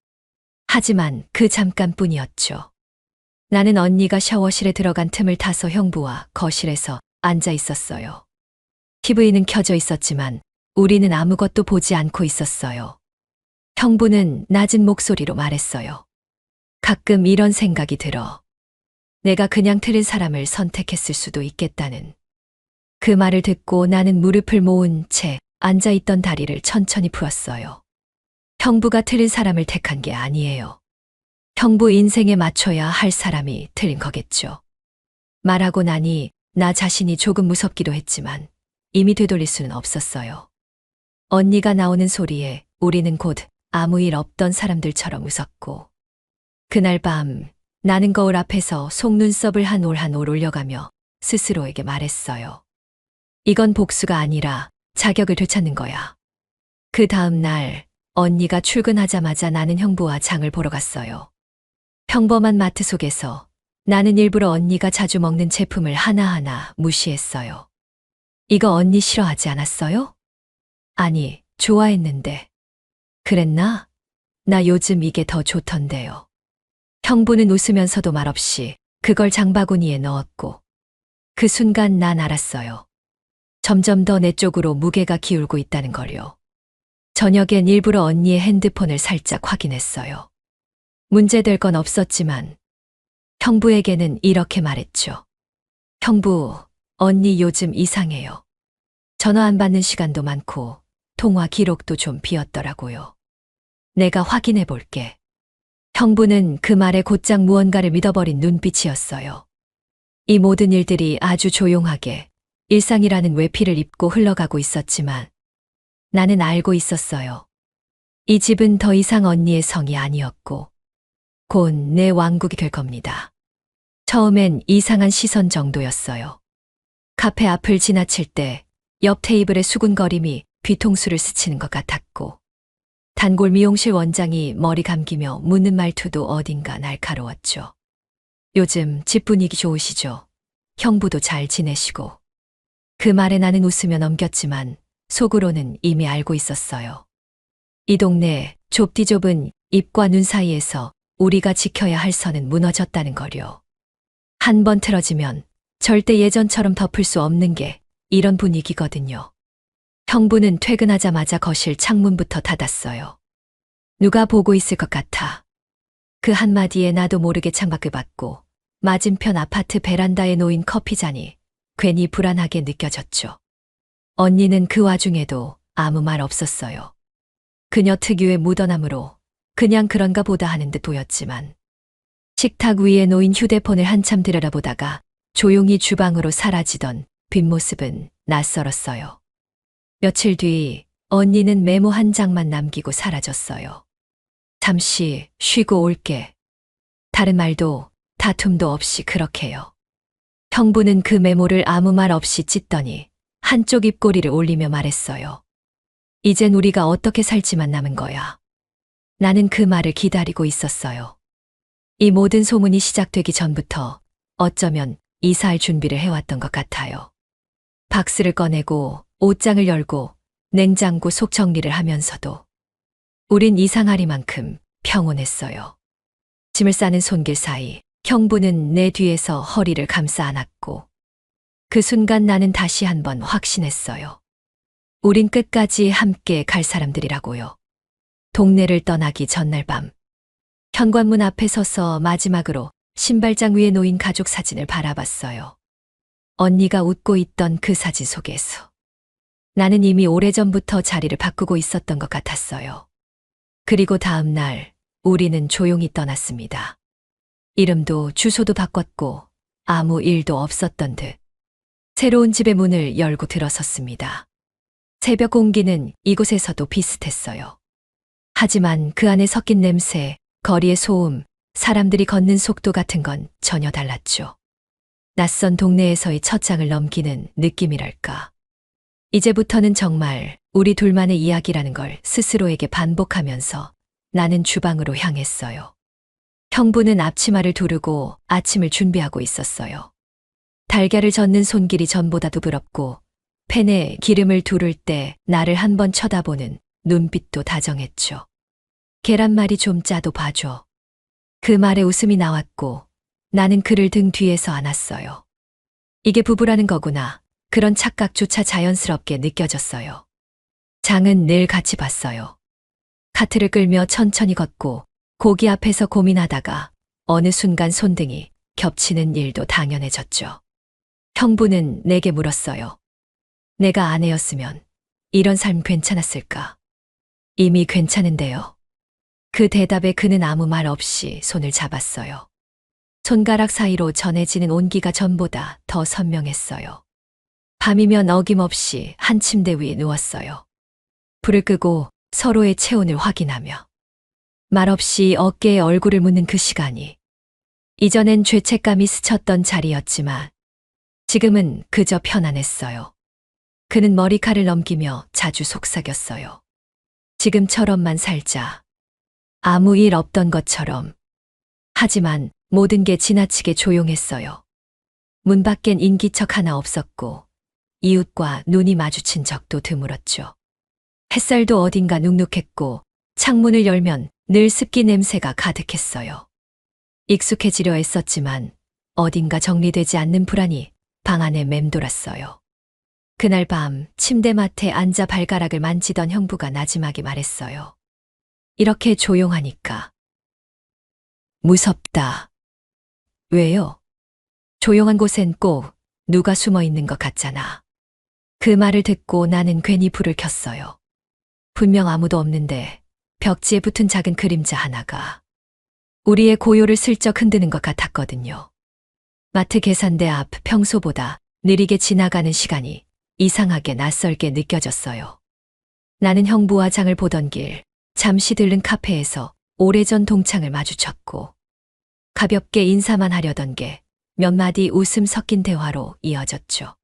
하지만 그 잠깐뿐이었죠. 나는 언니가 샤워실에 들어간 틈을 타서 형부와 거실에서 앉아 있었어요. TV는 켜져 있었지만 우리는 아무것도 보지 않고 있었어요. 형부는 낮은 목소리로 말했어요. 가끔 이런 생각이 들어. 내가 그냥 틀린 사람을 선택했을 수도 있겠다는. 그 말을 듣고 나는 무릎을 모은 채 앉아있던 다리를 천천히 풀었어요. 형부가 틀린 사람을 택한 게 아니에요. 형부 인생에 맞춰야 할 사람이 틀린 거겠죠. 말하고 나니 나 자신이 조금 무섭기도 했지만 이미 되돌릴 수는 없었어요. 언니가 나오는 소리에 우리는 곧 아무 일 없던 사람들처럼 웃었고 그날 밤 나는 거울 앞에서 속눈썹을 한 올 한 올 올려가며 스스로에게 말했어요. 이건 복수가 아니라 자격을 되찾는 거야. 그 다음 날 언니가 출근하자마자 나는 형부와 장을 보러 갔어요. 평범한 마트 속에서 나는 일부러 언니가 자주 먹는 제품을 하나하나 무시했어요. 이거 언니 싫어하지 않았어요? 아니, 좋아했는데. 그랬나? 나 요즘 이게 더 좋던데요. 형부는 웃으면서도 말없이 그걸 장바구니에 넣었고 그 순간 난 알았어요. 점점 더 내 쪽으로 무게가 기울고 있다는 걸요. 저녁엔 일부러 언니의 핸드폰을 살짝 확인했어요. 문제될 건 없었지만 형부에게는 이렇게 말했죠. 형부, 언니 요즘 이상해요. 전화 안 받는 시간도 많고 통화 기록도 좀 비었더라고요. 내가 확인해 볼게. 형부는 그 말에 곧장 무언가를 믿어버린 눈빛이었어요. 이 모든 일들이 아주 조용하게 일상이라는 외피를 입고 흘러가고 있었지만 나는 알고 있었어요. 이 집은 더 이상 언니의 성이 아니었고 곧 내 왕국이 될 겁니다. 처음엔 이상한 시선 정도였어요. 카페 앞을 지나칠 때 옆 테이블의 수군거림이 뒤통수를 스치는 것 같았고 단골 미용실 원장이 머리 감기며 묻는 말투도 어딘가 날카로웠죠. 요즘 집 분위기 좋으시죠? 형부도 잘 지내시고. 그 말에 나는 웃으며 넘겼지만 속으로는 이미 알고 있었어요. 이 동네 좁디 좁은 입과 눈 사이에서 우리가 지켜야 할 선은 무너졌다는 거요. 한 번 틀어지면 절대 예전처럼 덮을 수 없는 게 이런 분위기거든요. 형부는 퇴근하자마자 거실 창문부터 닫았어요. 누가 보고 있을 것 같아. 그 한마디에 나도 모르게 창밖을 봤고 맞은편 아파트 베란다에 놓인 커피잔이 괜히 불안하게 느껴졌죠. 언니는 그 와중에도 아무 말 없었어요. 그녀 특유의 묻어남으로 그냥 그런가 보다 하는 듯 보였지만 식탁 위에 놓인 휴대폰을 한참 들여다보다가 조용히 주방으로 사라지던 뒷모습은 낯설었어요. 며칠 뒤 언니는 메모 한 장만 남기고 사라졌어요. 잠시 쉬고 올게. 다른 말도 다툼도 없이 그렇게요. 형부는 그 메모를 아무 말 없이 찢더니 한쪽 입꼬리를 올리며 말했어요. 이젠 우리가 어떻게 살지만 남은 거야. 나는 그 말을 기다리고 있었어요. 이 모든 소문이 시작되기 전부터 어쩌면 이사할 준비를 해왔던 것 같아요. 박스를 꺼내고 옷장을 열고 냉장고 속 정리를 하면서도 우린 이상하리만큼 평온했어요. 짐을 싸는 손길 사이 형부는 내 뒤에서 허리를 감싸 안았고 그 순간 나는 다시 한번 확신했어요. 우린 끝까지 함께 갈 사람들이라고요. 동네를 떠나기 전날 밤 현관문 앞에 서서 마지막으로 신발장 위에 놓인 가족 사진을 바라봤어요. 언니가 웃고 있던 그 사진 속에서 나는 이미 오래전부터 자리를 바꾸고 있었던 것 같았어요. 그리고 다음 날 우리는 조용히 떠났습니다. 이름도 주소도 바꿨고 아무 일도 없었던 듯 새로운 집의 문을 열고 들어섰습니다. 새벽 공기는 이곳에서도 비슷했어요. 하지만 그 안에 섞인 냄새, 거리의 소음, 사람들이 걷는 속도 같은 건 전혀 달랐죠. 낯선 동네에서의 첫 장을 넘기는 느낌이랄까. 이제부터는 정말 우리 둘만의 이야기라는 걸 스스로에게 반복하면서 나는 주방으로 향했어요. 형부는 앞치마를 두르고 아침을 준비하고 있었어요. 달걀을 젓는 손길이 전보다도 부럽고 팬에 기름을 두를 때 나를 한번 쳐다보는 눈빛도 다정했죠. 계란말이 좀 짜도 봐줘. 그 말에 웃음이 나왔고 나는 그를 등 뒤에서 안았어요. 이게 부부라는 거구나. 그런 착각조차 자연스럽게 느껴졌어요. 장은 늘 같이 봤어요. 카트를 끌며 천천히 걷고 고기 앞에서 고민하다가 어느 순간 손등이 겹치는 일도 당연해졌죠. 형부는 내게 물었어요. 내가 아내였으면 이런 삶 괜찮았을까? 이미 괜찮은데요. 그 대답에 그는 아무 말 없이 손을 잡았어요. 손가락 사이로 전해지는 온기가 전보다 더 선명했어요. 밤이면 어김없이 한 침대 위에 누웠어요. 불을 끄고 서로의 체온을 확인하며 말없이 어깨에 얼굴을 묻는 그 시간이 이전엔 죄책감이 스쳤던 자리였지만 지금은 그저 편안했어요. 그는 머리칼을 넘기며 자주 속삭였어요. 지금처럼만 살자. 아무 일 없던 것처럼. 하지만 모든 게 지나치게 조용했어요. 문 밖엔 인기척 하나 없었고 이웃과 눈이 마주친 적도 드물었죠. 햇살도 어딘가 눅눅했고 창문을 열면 늘 습기 냄새가 가득했어요. 익숙해지려 애썼지만 어딘가 정리되지 않는 불안이 방 안에 맴돌았어요. 그날 밤 침대맡에 앉아 발가락을 만지던 형부가 나지막이 말했어요. 이렇게 조용하니까. 무섭다. 왜요? 조용한 곳엔 꼭 누가 숨어 있는 것 같잖아. 그 말을 듣고 나는 괜히 불을 켰어요. 분명 아무도 없는데 벽지에 붙은 작은 그림자 하나가 우리의 고요를 슬쩍 흔드는 것 같았거든요. 마트 계산대 앞 평소보다 느리게 지나가는 시간이 이상하게 낯설게 느껴졌어요. 나는 형부와 장을 보던 길, 잠시 들른 카페에서 오래전 동창을 마주쳤고 가볍게 인사만 하려던 게 몇 마디 웃음 섞인 대화로 이어졌죠.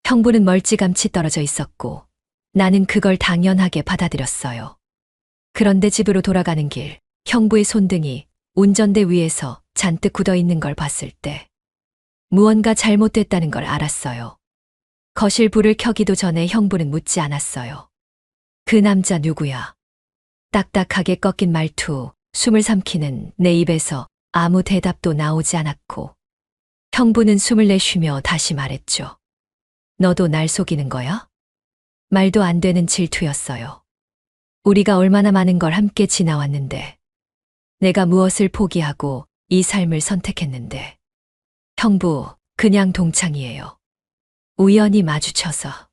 형부는 멀찌감치 떨어져 있었고 나는 그걸 당연하게 받아들였어요. 그런데 집으로 돌아가는 길, 형부의 손등이 운전대 위에서 잔뜩 굳어 있는 걸 봤을 때 무언가 잘못됐다는 걸 알았어요. 거실 불을 켜기도 전에 형부는 묻지 않았어요. 그 남자 누구야? 딱딱하게 꺾인 말투, 숨을 삼키는 내 입에서 아무 대답도 나오지 않았고 형부는 숨을 내쉬며 다시 말했죠. 너도 날 속이는 거야? 말도 안 되는 질투였어요. 우리가 얼마나 많은 걸 함께 지나왔는데, 내가 무엇을 포기하고 이 삶을 선택했는데, 형부, 그냥 동창이에요. 우연히 마주쳐서.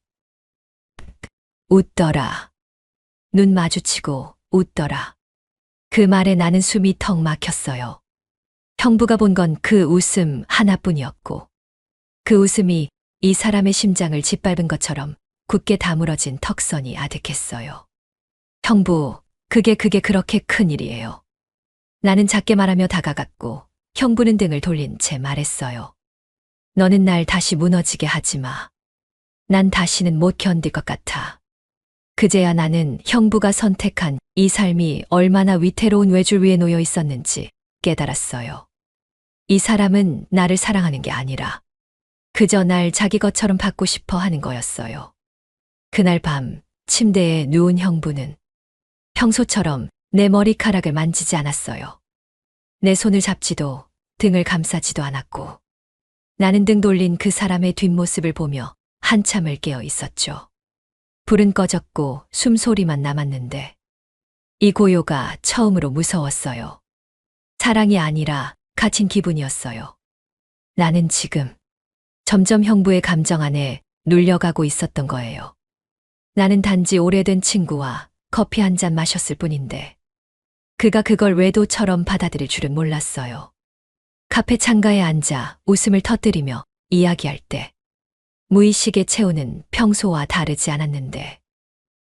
웃더라. 눈 마주치고 웃더라. 그 말에 나는 숨이 턱 막혔어요. 형부가 본 건 그 웃음 하나뿐이었고, 그 웃음이 이 사람의 심장을 짓밟은 것처럼 굳게 다물어진 턱선이 아득했어요. 형부, 그게 그렇게 큰 일이에요. 나는 작게 말하며 다가갔고, 형부는 등을 돌린 채 말했어요. 너는 날 다시 무너지게 하지 마. 난 다시는 못 견딜 것 같아. 그제야 나는 형부가 선택한 이 삶이 얼마나 위태로운 외줄 위에 놓여 있었는지 깨달았어요. 이 사람은 나를 사랑하는 게 아니라 그저 날 자기 것처럼 받고 싶어 하는 거였어요. 그날 밤 침대에 누운 형부는 평소처럼 내 머리카락을 만지지 않았어요. 내 손을 잡지도 등을 감싸지도 않았고, 나는 등 돌린 그 사람의 뒷모습을 보며 한참을 깨어 있었죠. 불은 꺼졌고 숨소리만 남았는데 이 고요가 처음으로 무서웠어요. 사랑이 아니라 갇힌 기분이었어요. 나는 지금 점점 형부의 감정 안에 눌려가고 있었던 거예요. 나는 단지 오래된 친구와 커피 한 잔 마셨을 뿐인데 그가 그걸 외도처럼 받아들일 줄은 몰랐어요. 카페 창가에 앉아 웃음을 터뜨리며 이야기할 때 무의식의 체온은 평소와 다르지 않았는데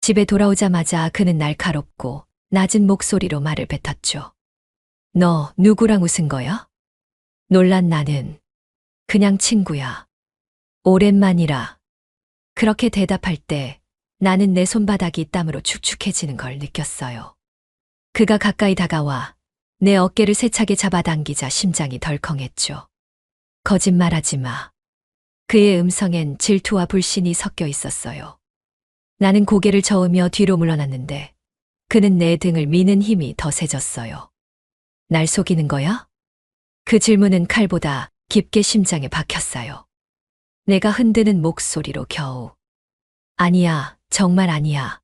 집에 돌아오자마자 그는 날카롭고 낮은 목소리로 말을 뱉었죠. 너 누구랑 웃은 거야? 놀란 나는 그냥 친구야. 오랜만이라. 그렇게 대답할 때 나는 내 손바닥이 땀으로 축축해지는 걸 느꼈어요. 그가 가까이 다가와 내 어깨를 세차게 잡아당기자 심장이 덜컹했죠. 거짓말하지 마. 그의 음성엔 질투와 불신이 섞여 있었어요. 나는 고개를 저으며 뒤로 물러났는데 그는 내 등을 미는 힘이 더 세졌어요. 날 속이는 거야? 그 질문은 칼보다 깊게 심장에 박혔어요. 내가 흔드는 목소리로 겨우 아니야, 정말 아니야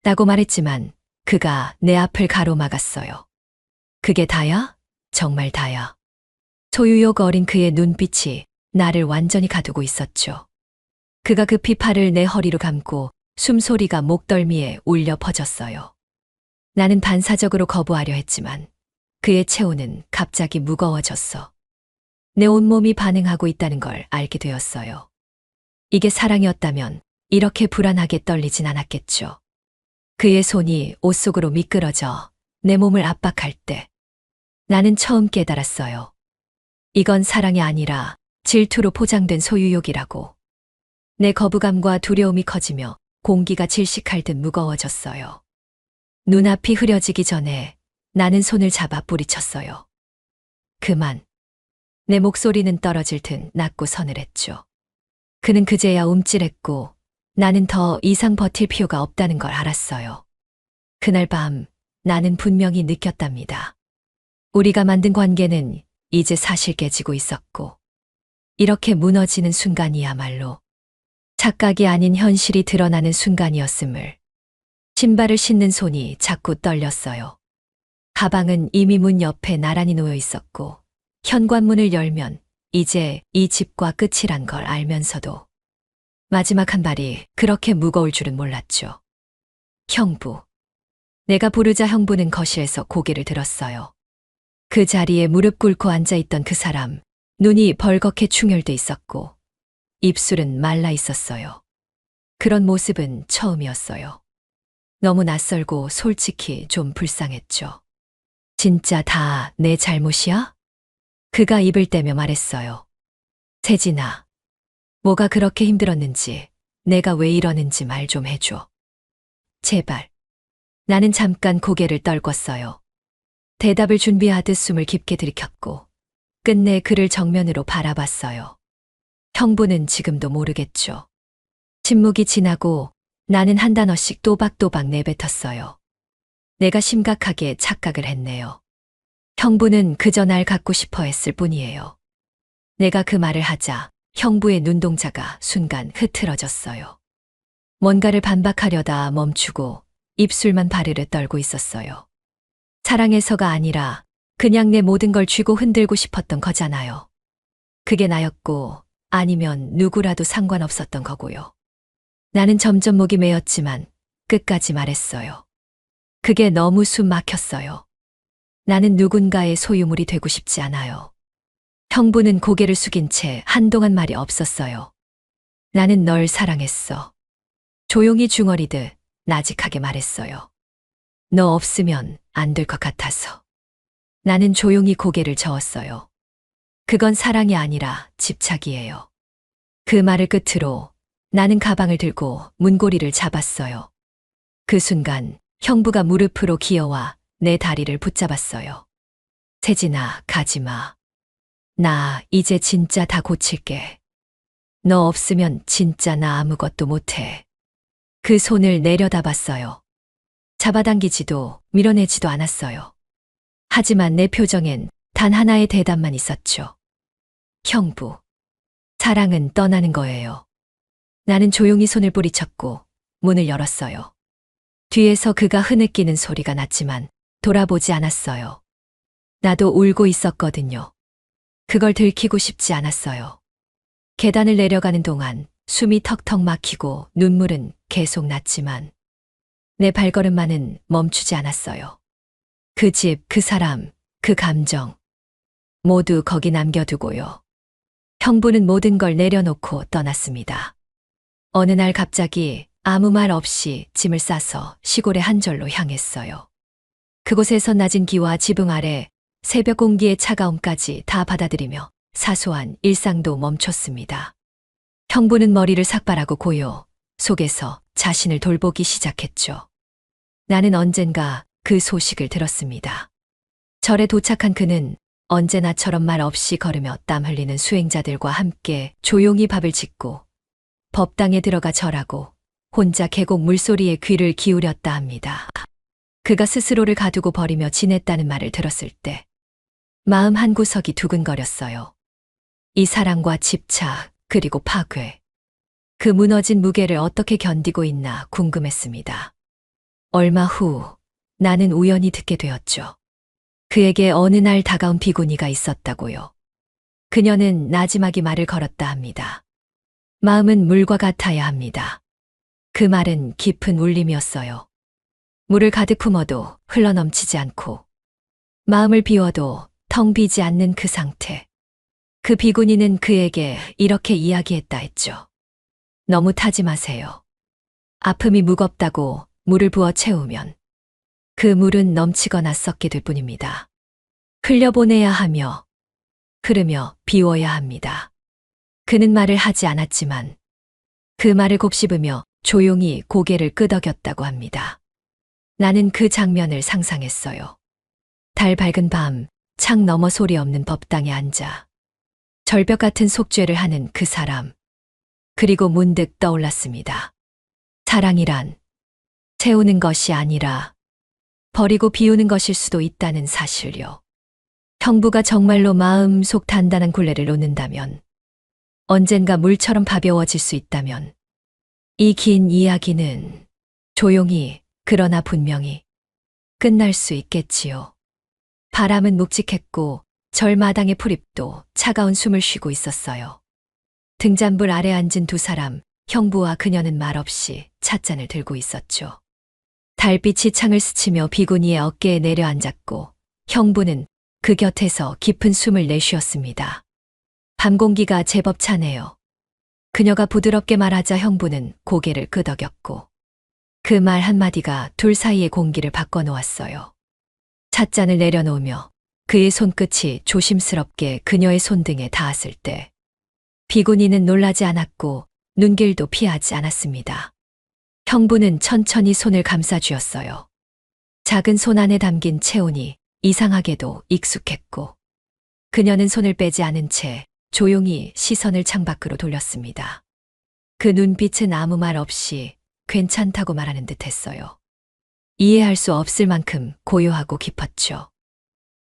라고 말했지만 그가 내 앞을 가로막았어요. 그게 다야? 정말 다야. 소유욕 어린 그의 눈빛이 나를 완전히 가두고 있었죠. 그가 급히 팔을 내 허리로 감고 숨소리가 목덜미에 울려 퍼졌어요. 나는 반사적으로 거부하려 했지만 그의 체온은 갑자기 무거워졌어. 내 온몸이 반응하고 있다는 걸 알게 되었어요. 이게 사랑이었다면 이렇게 불안하게 떨리진 않았겠죠. 그의 손이 옷 속으로 미끄러져 내 몸을 압박할 때 나는 처음 깨달았어요. 이건 사랑이 아니라 질투로 포장된 소유욕이라고. 내 거부감과 두려움이 커지며 공기가 질식할 듯 무거워졌어요. 눈앞이 흐려지기 전에 나는 손을 잡아 뿌리쳤어요. 그만. 내 목소리는 떨어질 듯 낮고 서늘했죠. 그는 그제야 움찔했고 나는 더 이상 버틸 필요가 없다는 걸 알았어요. 그날 밤 나는 분명히 느꼈답니다. 우리가 만든 관계는 이제 사실 깨지고 있었고 이렇게 무너지는 순간이야말로 착각이 아닌 현실이 드러나는 순간이었음을. 신발을 신는 손이 자꾸 떨렸어요. 가방은 이미 문 옆에 나란히 놓여 있었고 현관문을 열면 이제 이 집과 끝이란 걸 알면서도 마지막 한 발이 그렇게 무거울 줄은 몰랐죠. 형부. 내가 부르자 형부는 거실에서 고개를 들었어요. 그 자리에 무릎 꿇고 앉아있던 그 사람, 눈이 벌겋게 충혈돼 있었고 입술은 말라 있었어요. 그런 모습은 처음이었어요. 너무 낯설고 솔직히 좀 불쌍했죠. 진짜 다 내 잘못이야? 그가 입을 떼며 말했어요. 세진아, 뭐가 그렇게 힘들었는지, 내가 왜 이러는지 말 좀 해줘. 제발. 나는 잠깐 고개를 떨궜어요. 대답을 준비하듯 숨을 깊게 들이켰고 끝내 그를 정면으로 바라봤어요. 형부는 지금도 모르겠죠. 침묵이 지나고 나는 한 단어씩 또박또박 내뱉었어요. 내가 심각하게 착각을 했네요. 형부는 그저 날 갖고 싶어 했을 뿐이에요. 내가 그 말을 하자 형부의 눈동자가 순간 흐트러졌어요. 뭔가를 반박하려다 멈추고 입술만 바르르 떨고 있었어요. 사랑해서가 아니라 그냥 내 모든 걸 쥐고 흔들고 싶었던 거잖아요. 그게 나였고 아니면 누구라도 상관없었던 거고요. 나는 점점 목이 메었지만 끝까지 말했어요. 그게 너무 숨 막혔어요. 나는 누군가의 소유물이 되고 싶지 않아요. 형부는 고개를 숙인 채 한동안 말이 없었어요. 나는 널 사랑했어. 조용히 중얼이듯 나직하게 말했어요. 너 없으면 안 될 것 같아서. 나는 조용히 고개를 저었어요. 그건 사랑이 아니라 집착이에요. 그 말을 끝으로 나는 가방을 들고 문고리를 잡았어요. 그 순간 형부가 무릎으로 기어와 내 다리를 붙잡았어요. 세진아, 가지마. 나 이제 진짜 다 고칠게. 너 없으면 진짜 나 아무것도 못해. 그 손을 내려다봤어요. 잡아당기지도 밀어내지도 않았어요. 하지만 내 표정엔 단 하나의 대답만 있었죠. 형부, 사랑은 떠나는 거예요. 나는 조용히 손을 뿌리쳤고 문을 열었어요. 뒤에서 그가 흐느끼는 소리가 났지만 돌아보지 않았어요. 나도 울고 있었거든요. 그걸 들키고 싶지 않았어요. 계단을 내려가는 동안 숨이 턱턱 막히고 눈물은 계속 났지만 내 발걸음만은 멈추지 않았어요. 그 집, 그 사람, 그 감정 모두 거기 남겨두고요. 형부는 모든 걸 내려놓고 떠났습니다. 어느 날 갑자기 아무 말 없이 짐을 싸서 시골의 한 절로 향했어요. 그곳에서 낮은 기와 지붕 아래 새벽 공기의 차가움까지 다 받아들이며 사소한 일상도 멈췄습니다. 형부는 머리를 삭발하고 고요 속에서 자신을 돌보기 시작했죠. 나는 언젠가 그 소식을 들었습니다. 절에 도착한 그는 언제나처럼 말 없이 걸으며 땀 흘리는 수행자들과 함께 조용히 밥을 짓고 법당에 들어가 절하고 혼자 계곡 물소리에 귀를 기울였다 합니다. 그가 스스로를 가두고 버리며 지냈다는 말을 들었을 때 마음 한구석이 두근거렸어요. 이 사랑과 집착 그리고 파괴, 그 무너진 무게를 어떻게 견디고 있나 궁금했습니다. 얼마 후 나는 우연히 듣게 되었죠. 그에게 어느 날 다가온 비구니가 있었다고요. 그녀는 나지막이 말을 걸었다 합니다. 마음은 물과 같아야 합니다. 그 말은 깊은 울림이었어요. 물을 가득 품어도 흘러넘치지 않고 마음을 비워도 텅 비지 않는 그 상태. 그 비구니는 그에게 이렇게 이야기했다 했죠. 너무 타지 마세요. 아픔이 무겁다고 물을 부어 채우면 그 물은 넘치거나 썩게 될 뿐입니다. 흘려보내야 하며 흐르며 비워야 합니다. 그는 말을 하지 않았지만 그 말을 곱씹으며 조용히 고개를 끄덕였다고 합니다. 나는 그 장면을 상상했어요. 달 밝은 밤, 창 너머 소리 없는 법당에 앉아 절벽 같은 속죄를 하는 그 사람. 그리고 문득 떠올랐습니다. 사랑이란 채우는 것이 아니라 버리고 비우는 것일 수도 있다는 사실요. 형부가 정말로 마음속 단단한 굴레를 놓는다면, 언젠가 물처럼 가벼워질 수 있다면, 이 긴 이야기는 조용히 그러나 분명히 끝날 수 있겠지요. 바람은 묵직했고 절마당의 풀잎도 차가운 숨을 쉬고 있었어요. 등잔불 아래 앉은 두 사람, 형부와 그녀는 말없이 찻잔을 들고 있었죠. 달빛이 창을 스치며 비구니의 어깨에 내려앉았고 형부는 그 곁에서 깊은 숨을 내쉬었습니다. 밤 공기가 제법 차네요. 그녀가 부드럽게 말하자 형부는 고개를 끄덕였고 그 말 한마디가 둘 사이의 공기를 바꿔놓았어요. 찻잔을 내려놓으며 그의 손끝이 조심스럽게 그녀의 손등에 닿았을 때 비구니는 놀라지 않았고 눈길도 피하지 않았습니다. 형부는 천천히 손을 감싸주었어요. 작은 손 안에 담긴 체온이 이상하게도 익숙했고 그녀는 손을 빼지 않은 채 조용히 시선을 창밖으로 돌렸습니다. 그 눈빛은 아무 말 없이 괜찮다고 말하는 듯 했어요. 이해할 수 없을 만큼 고요하고 깊었죠.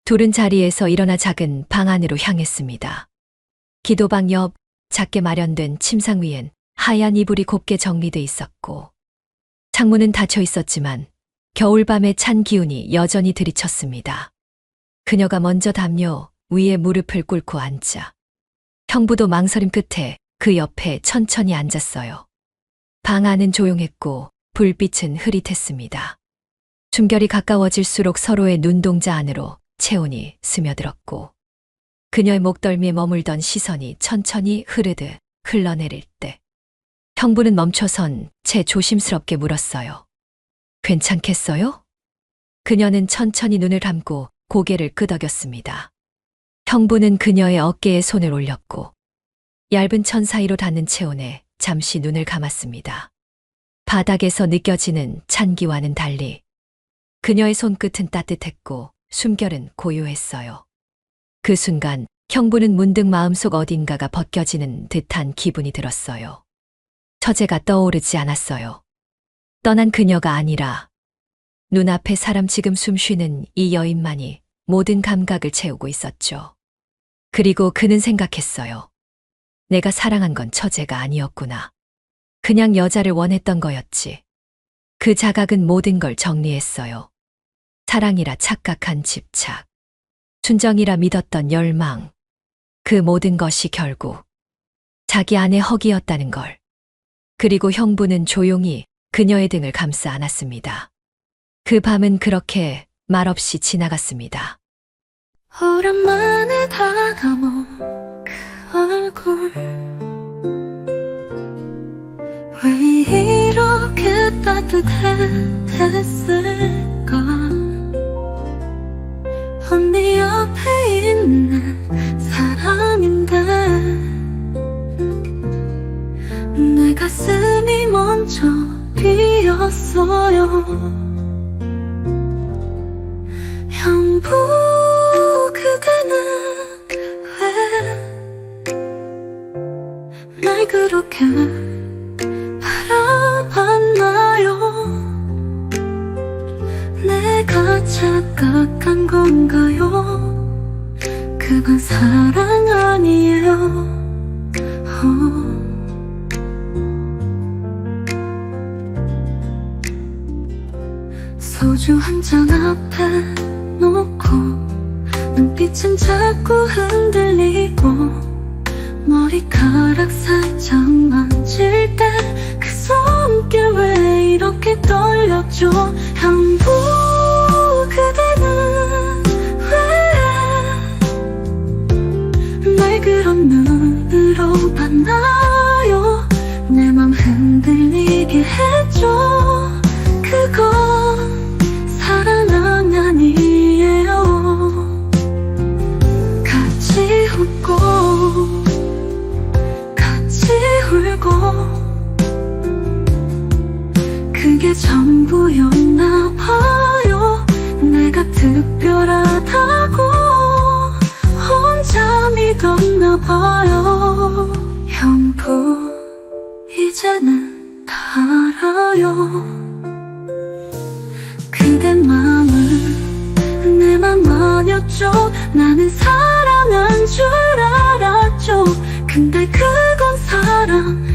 둘은 자리에서 일어나 작은 방 안으로 향했습니다. 기도방 옆 작게 마련된 침상 위엔 하얀 이불이 곱게 정리돼 있었고 창문은 닫혀 있었지만 겨울밤의 찬 기운이 여전히 들이쳤습니다. 그녀가 먼저 담요 위에 무릎을 꿇고 앉자 형부도 망설임 끝에 그 옆에 천천히 앉았어요. 방 안은 조용했고 불빛은 흐릿했습니다. 숨결이 가까워질수록 서로의 눈동자 안으로 체온이 스며들었고 그녀의 목덜미에 머물던 시선이 천천히 흐르듯 흘러내릴 때 형부는 멈춰선 채 조심스럽게 물었어요. 괜찮겠어요? 그녀는 천천히 눈을 감고 고개를 끄덕였습니다. 형부는 그녀의 어깨에 손을 올렸고 얇은 천 사이로 닿는 체온에 잠시 눈을 감았습니다. 바닥에서 느껴지는 찬기와는 달리 그녀의 손끝은 따뜻했고 숨결은 고요했어요. 그 순간 형부는 문득 마음속 어딘가가 벗겨지는 듯한 기분이 들었어요. 처제가 떠오르지 않았어요. 떠난 그녀가 아니라 눈앞에 사람 지금 숨쉬는 이 여인만이 모든 감각을 채우고 있었죠. 그리고 그는 생각했어요. 내가 사랑한 건 처제가 아니었구나. 그냥 여자를 원했던 거였지. 그 자각은 모든 걸 정리했어요. 사랑이라 착각한 집착, 순정이라 믿었던 열망, 그 모든 것이 결국 자기 안의 허기였다는 걸. 그리고 형부는 조용히 그녀의 등을 감싸 안았습니다. 그 밤은 그렇게 말없이 지나갔습니다. 오랜만에 다가온 그 얼굴 왜 이렇게 따뜻했을까. 언니 옆에 있는 사람인데 내 가슴이 먼저 뛰었어요. 형부 그대는 왜 날 그렇게 바라봤나요? 내가 착각한 건가요? 그건 사랑 아니에요. 소주 한 잔 앞에 놓고 눈빛은 자꾸 흔들리고 머리카락 살짝 만질 때 그 손길 왜 이렇게 떨렸죠. 형부 그대는 왜 날 그런 눈으로 봤나요? 내 맘 흔들리게 했죠. 그건 사랑 아니에요. 같이 웃고 같이 울고 그게 전부였나 봐요. 내가 특별하다고 혼자 믿었나 봐요. 형부 이제는 다 알아요. 그대 맘은 내 맘 아니었죠. 나는 사랑한 줄 알았죠. 근데 그건 사랑